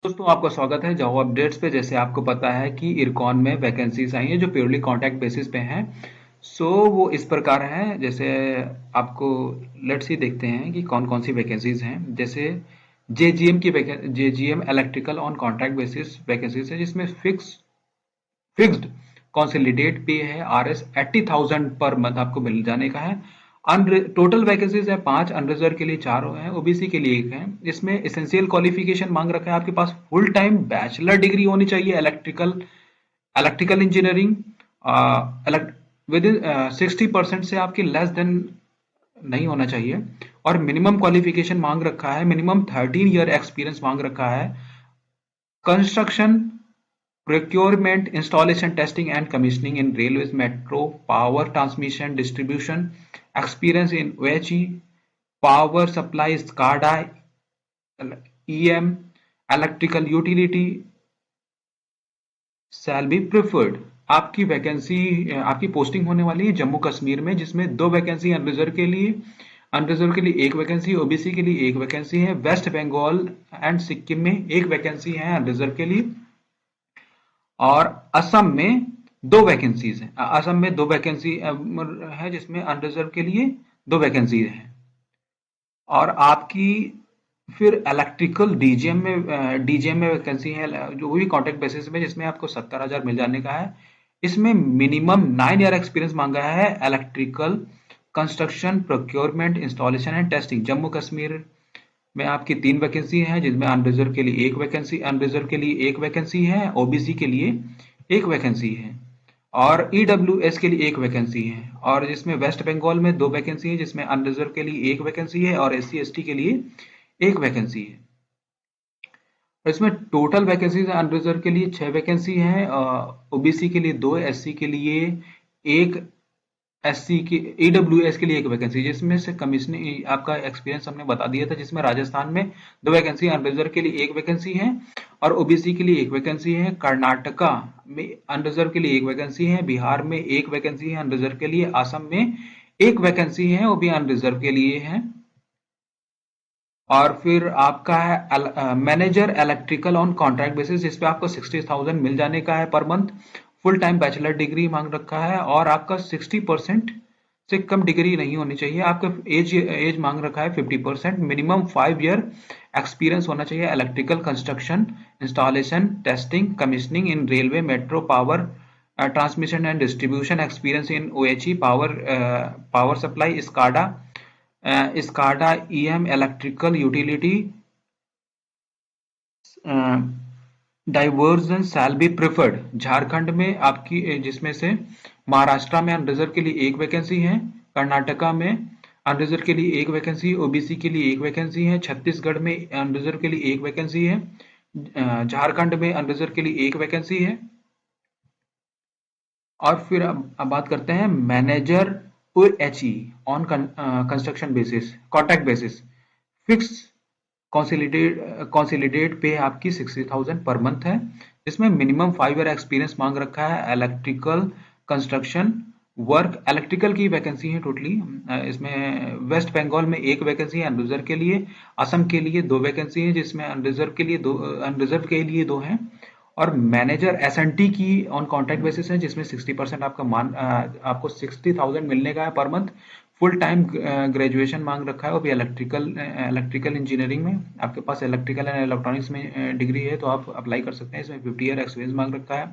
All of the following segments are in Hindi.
दोस्तों आपका स्वागत है जॉब अपडेट्स पे। जैसे आपको पता है कि इरकॉन में वैकेंसीज आई हैं जो प्योरली कॉन्ट्रैक्ट बेसिस पे हैं। वो इस प्रकार हैं। जैसे आपको लेट्स ही देखते हैं कि कौन कौन सी वैकेंसीज हैं। जैसे JGM electrical on contract basis vacancies है, जिसमें फिक्स्ड कंसोलिडेट पे है RS 80,000 पर मंथ आपको मिल जाने का है। टोटल वैकेंसीज है 5, अनरिजर्व के लिए 4 है, ओबीसी के लिए 1 है। इसमें एसेंशियल क्वालिफिकेशन मांग रखा है आपके पास फुल टाइम बैचलर डिग्री होनी चाहिए electrical electrical engineering with in 60% से आपकी लेस देन नहीं होना चाहिए। और मिनिमम क्वालिफिकेशन मांग रखा है, मिनिमम 13 ईयर एक्सपीरियंस मांग रखा है। Construction, procurement, installation, testing and commissioning in railways, metro, power transmission, distribution, experience in OHE, power supply, SCADA, EM, electrical utility shall be preferred। आपकी वैकेंसी आपकी पोस्टिंग होने वाली है जम्मू कश्मीर में, जिसमें 2 वैकेंसी अनरिजर्व के लिए 1 वैकेंसी, ओबीसी के लिए 1 वैकेंसी है। वेस्ट बंगाल एंड सिक्किम में 1 वैकेंसी है अनरिजर्व के लिए। और असम में 2 वैकेंसीज हैं। असम में 2 वैकेंसी है, जिसमें अनरिजर्व के लिए 2 वैकेंसी है। और आपकी फिर इलेक्ट्रिकल डीजीएम में वैकेंसी है, जो भी कॉन्ट्रैक्ट बेसिस में, जिसमें आपको 70,000 मिल जाने का है। इसमें मिनिमम 9 ईयर एक्सपीरियंस मांगा है electrical construction, procurement, installation and testing. Jammu Kashmir में आपकी 3 वैकेंसी है, जिसमें अनरिजर्व के लिए 1 वैकेंसी, अनरिजर्व के लिए 1 वैकेंसी है, ओबीसी के लिए 1 वैकेंसी है। और ईडब्ल्यूएस के लिए 1 वैकेंसी है। और जिसमें वेस्ट बंगाल में 2 वैकेंसी है, जिसमें अनरिजर्व के लिए 1 वैकेंसी है और एससी एसटी के लिए 1 वैकेंसी है। और इसमें टोटल वैकेंसीज अनरिजर्व के लिए 6 वैकेंसी है, ओबीसी के लिए 2, एससी के लिए 1, एससी के ईडब्ल्यूएस के लिए 1 वैकेंसी, जिसमें से कमिश्नर आपका एक्सपीरियंस हमने बता दिया था। जिसमें राजस्थान में 2 वैकेंसी, अनरिजर्व के लिए 1 वैकेंसी है और ओबीसी के लिए 1 वैकेंसी है। कर्नाटका में अनरिजर्व के लिए 1 वैकेंसी है, बिहार में 1 वैकेंसी है अनरिजर्व के लिए, असम में 1 वैकेंसी है, वो भी अनरिजर्व के लिए है। और फिर आपका है manager electrical on contract basis, जिसपे आपको 60,000 मिल जाने का है per month. Full time bachelor degree मांग रखा है और आपका 60% से कम डिग्री नहीं होनी चाहिए। आपका एज मांग रखा है 50%। मिनिमम 5 ईयर एक्सपीरियंस होना चाहिए electrical construction, installation, testing, commissioning in railway, metro, power transmission and distribution, experience in OHE, power supply, SCADA, EM, electrical utility, diversion shall be preferred. Jharkhand में आपकी जिसमें से महाराष्ट्र में अनरिजर्व के लिए 1 वैकेंसी है, कर्नाटका में अनरिजर्व के लिए 1 वैकेंसी, ओबीसी के लिए 1 वैकेंसी है, छत्तीसगढ़ में अनरिजर्व के लिए 1 वैकेंसी है, झारखंड में अनरिजर्व के लिए 1 वैकेंसी है। और फिर अब बात करते हैं manager OHE on construction basis, contract basis. Fix consolidate पे आपकी 60,000 पर मंथ है। इसमें मिनिमम 5 ईयर एक्सपीरियंस मांग रखा है इलेक्ट्रिकल कंस्ट्रक्शन वर्क। इलेक्ट्रिकल की वैकेंसी है टोटली। इसमें वेस्ट बंगाल में 1 वैकेंसी है अनरिजर्व के लिए, असम के लिए 2 वैकेंसी है, जिसमें अनरिजर्व के लिए 2 हैं। और मैनेजर एसएनटी की ऑन कॉन्ट्रैक्ट बेसिस है, जिसमें 60% आपको 60,000 मिलने का है per month. Full time graduation मांग रखा है, वो भी इलेक्ट्रिकल इंजीनियरिंग में। आपके पास इलेक्ट्रिकल एंड इलेक्ट्रॉनिक्स में डिग्री है तो आप अप्लाई कर सकते हैं। इसमें 50 ईयर एक्सपीरियंस मांग रखा है।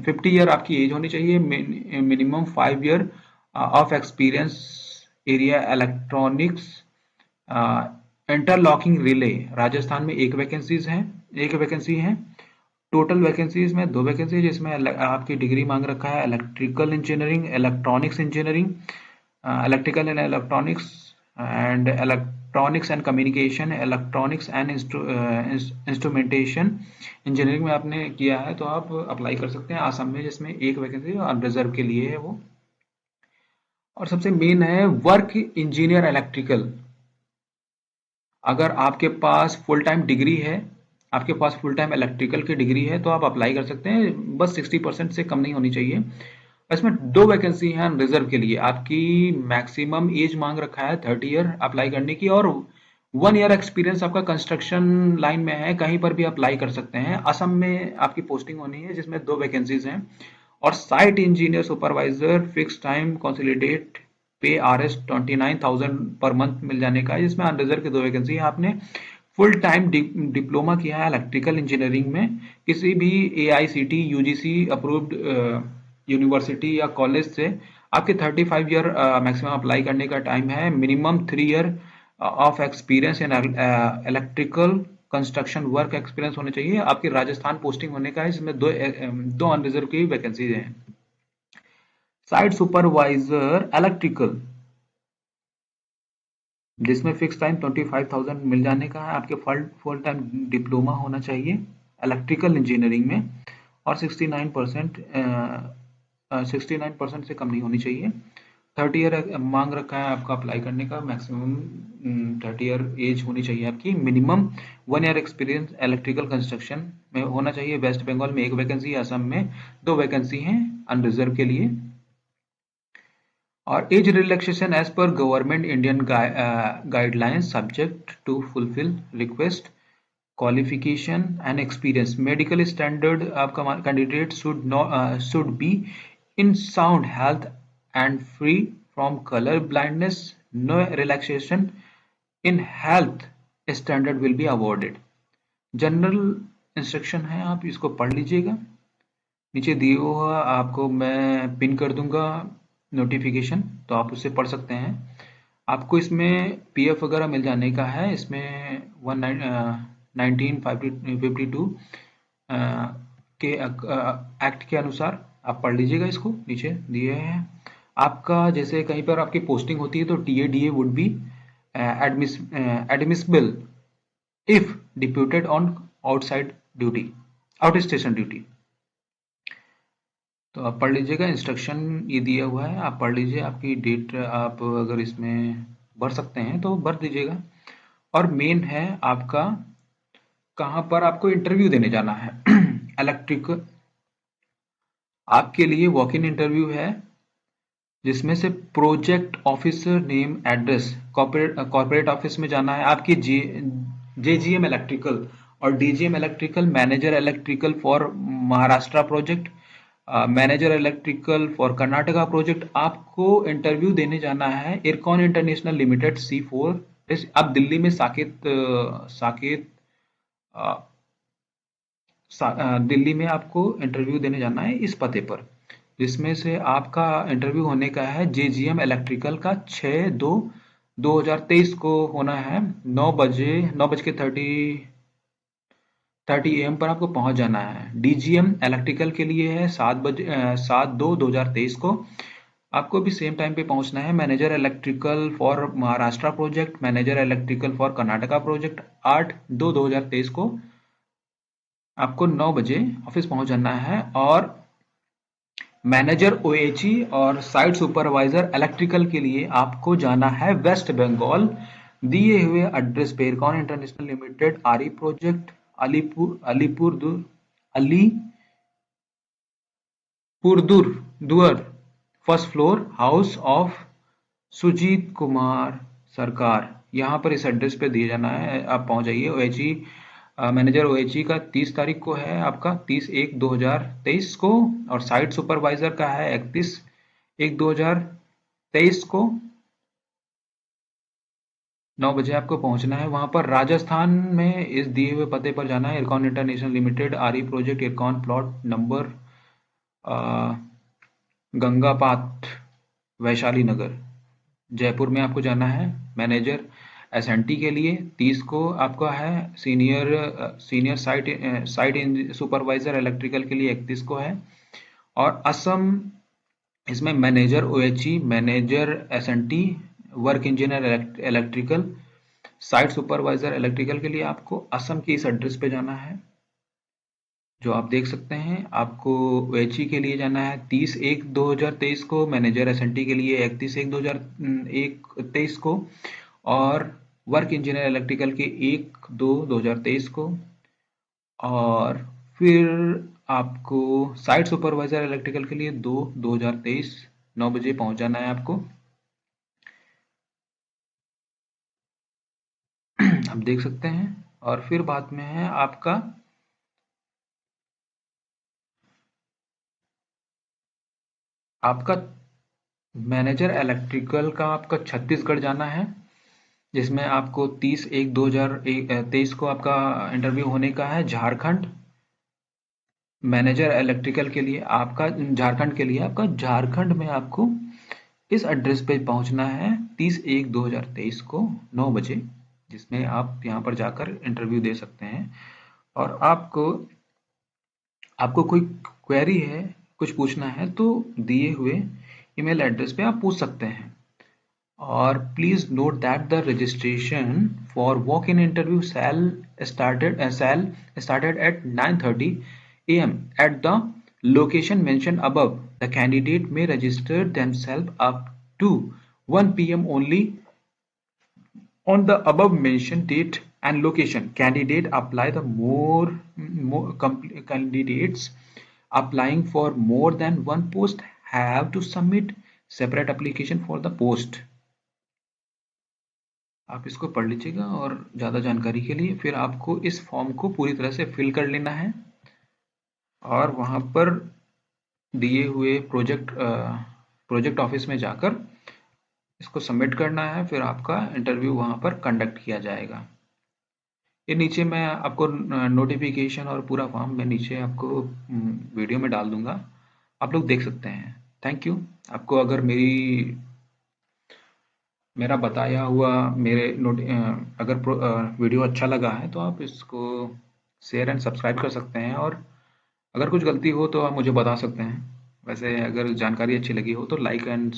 50 ईयर आपकी एज होनी चाहिए। Minimum 5 year of experience area electronics, interlocking relay. Rajasthan में 1 वैकेंसी है। टोटल वैकेंसीज में 2 वैकेंसी है, जिसमें आपकी डिग्री मांग रखा है electrical engineering, electronics engineering, electrical and electronics and communication, electronics and instrumentation engineering में आपने किया है तो आप अप्लाई कर सकते हैं। आसाम में जिसमें 1 वैकेंसी अनरिजर्व के लिए है वो। और सबसे मेन है वर्क इंजीनियर इलेक्ट्रिकल। अगर आपके पास फुल टाइम डिग्री है, आपके पास फुल टाइम इलेक्ट्रिकल की डिग्री है तो आप अप्लाई कर सकते हैं। बस 60% से कम नहीं होनी चाहिए। इसमें 2 वैकेंसी हैं रिजर्व के लिए। आपकी मैक्सिमम एज मांग रखा है 30 ईयर अप्लाई करने की, और 1 ईयर एक्सपीरियंस आपका कंस्ट्रक्शन लाइन में है, कहीं पर भी अप्लाई कर सकते हैं। असम में आपकी पोस्टिंग होनी है जिसमें 2 वैकेंसीज हैं। और site engineer supervisor fix time consolidate पे RS 29,000 पर मंथ मिल जाने का है, जिसमें अनरिजर्व की 2 वैकेंसी है। आपने फुल टाइम डिप्लोमा किया है इलेक्ट्रिकल इंजीनियरिंग में किसी भी AICT UGC अप्रूव्ड यूनिवर्सिटी या कॉलेज से। आपके 35 ईयर मैक्सिमम अप्लाई करने का टाइम है। Minimum 3 year of experience in electrical construction work experience होने चाहिए। आपकी राजस्थान पोस्टिंग होने का है, जिसमें दो अनरिजर्व की वैकेंसीज हैं। साइट सुपरवाइजर इलेक्ट्रिकल, जिसमें फिक्स टाइम 25,000 मिल जाने का है। आपके फुल टाइम डिप्लोमा होना चाहिए इलेक्ट्रिकल इंजीनियरिंग में, और 69% से कम नहीं होनी चाहिए। 30 ईयर मांग रखा है आपका अप्लाई करने का। मैक्सिमम 30 ईयर एज होनी चाहिए आपकी। Minimum 1 year experience electrical construction में होना चाहिए। वेस्ट बंगाल में 1 वैकेंसी, असम में 2 वैकेंसी हैं अनरिजर्व के लिए। और एज रिलैक्सेशन एज पर government Indian guidelines subject to fulfil request qualification and experience. Medical standard आपका candidate should be in sound health and free from colour blindness. No relaxation in health standard will be awarded. General instruction है, आप इसको पढ़ लीजिएगा। नीचे दिए हुआ आपको मैं पिन कर दूंगा नोटिफिकेशन, तो आप उससे पढ़ सकते हैं। आपको इसमें PF वगैरह मिल जाने का है। इसमें 1952 के एक्ट के अनुसार आप पढ़ लीजिएगा, इसको नीचे दिए हैं। आपका जैसे कहीं पर आपकी पोस्टिंग होती है तो TADA would be admissible if deputed on outside duty, out station duty. तो आप पढ़ लीजिएगा, इंस्ट्रक्शन ये दिया हुआ है, आप पढ़ लीजिए। आपकी डेट आप अगर इसमें भर सकते हैं तो भर दीजिएगा। और मेन है आपका कहाँ पर आपको इंटरव्यू देने जाना है। इलेक्ट्रिक आपके लिए वॉक इन इंटरव्यू है, जिसमें से project officer name address, corporate office में जाना है। आपकी JGM इलेक्ट्रिकल और DGM electrical, manager electrical for Maharashtra project, manager electrical for Karnataka project. आपको इंटरव्यू देने जाना है इरकॉन इंटरनेशनल लिमिटेड C4। आप दिल्ली में दिल्ली में आपको इंटरव्यू देने जाना है इस पते पर, जिसमें से आपका इंटरव्यू होने का है JGM इलेक्ट्रिकल का 6/2/2023 को होना है। 9 बज के 30 AM पर आपको पहुंच जाना है। DGM इलेक्ट्रिकल के लिए है 7/2/2023 को, आपको भी सेम टाइम पे पहुंचना है। Manager electrical for Maharashtra project, manager electrical for Karnataka project 8/2/2023 को आपको 9 बजे ऑफिस पहुंच जाना है। और मैनेजर OHE और साइट सुपरवाइजर इलेक्ट्रिकल के लिए आपको जाना है वेस्ट बंगाल। दिए हुए एड्रेस पे IRCON international limited RE project, Alipurduar, first floor, house of Sujit Kumar Sarkar. यहाँ पर इस एड्रेस पे दिए जाना है, आप पहुंच जाइए। मैनेजर OHE का 30 तारीख को है, आपका 30/1/2023 को। और साइट सुपरवाइजर का है 31/1/2023 को। 9 बजे आपको पहुंचना है वहां पर। राजस्थान में इस दिए हुए पते पर जाना है। IRCON international limited RE project, IRCON plot number Gangapath, Vaishali Nagar, Jaipur में आपको जाना है। मैनेजर SNT के लिए 30 को आपका है। सीनियर साइट सुपरवाइजर इलेक्ट्रिकल के लिए 31 को है। और असम, इसमें manager OHE, manager SNT, work engineer electrical, site supervisor electrical के लिए आपको असम की इस एड्रेस पे जाना है, जो आप देख सकते हैं। आपको OHE के लिए जाना है 30/1/2023 को, मैनेजर SNT के लिए 31/1/2023 को, और वर्क इंजीनियर इलेक्ट्रिकल के 1/2/2023 को। और फिर आपको साइट सुपरवाइजर इलेक्ट्रिकल के लिए 2/2023 9 बजे पहुंच जाना है आपको। आप देख सकते हैं। और फिर बाद में है आपका मैनेजर इलेक्ट्रिकल का आपका छत्तीसगढ़ जाना है, जिसमें आपको 30/1/2023 को आपका इंटरव्यू होने का है। झारखंड मैनेजर इलेक्ट्रिकल के लिए आपका झारखंड में आपको इस एड्रेस पे पहुंचना है 30/1/2023 को 9 बजे, जिसमें आप यहाँ पर जाकर इंटरव्यू दे सकते हैं। और आपको कोई क्वेरी है, कुछ पूछना है, तो दिए हुए ईमेल एड्रेस पे आप पूछ सकते हैं। और please note that the registration for walk-in interview started at 9:30 a.m. at the location mentioned above. The candidate may register themselves up to 1 p.m. only on the above mentioned date and location. Candidates applying for more than one post have to submit separate application for the post. आप इसको पढ़ लीजिएगा, और ज़्यादा जानकारी के लिए फिर आपको इस फॉर्म को पूरी तरह से फिल कर लेना है, और वहाँ पर दिए हुए प्रोजेक्ट ऑफिस में जाकर इसको सबमिट करना है। फिर आपका इंटरव्यू वहाँ पर कंडक्ट किया जाएगा। ये नीचे मैं आपको नोटिफिकेशन और पूरा फॉर्म मैं नीचे आपको वीडियो में डाल दूंगा, आप लोग देख सकते हैं। Thank you. आपको अगर मेरा बताया हुआ अगर वीडियो अच्छा लगा है तो आप इसको शेयर एंड सब्सक्राइब कर सकते हैं, और अगर कुछ गलती हो तो आप मुझे बता सकते हैं। वैसे अगर जानकारी अच्छी लगी हो तो लाइक एंड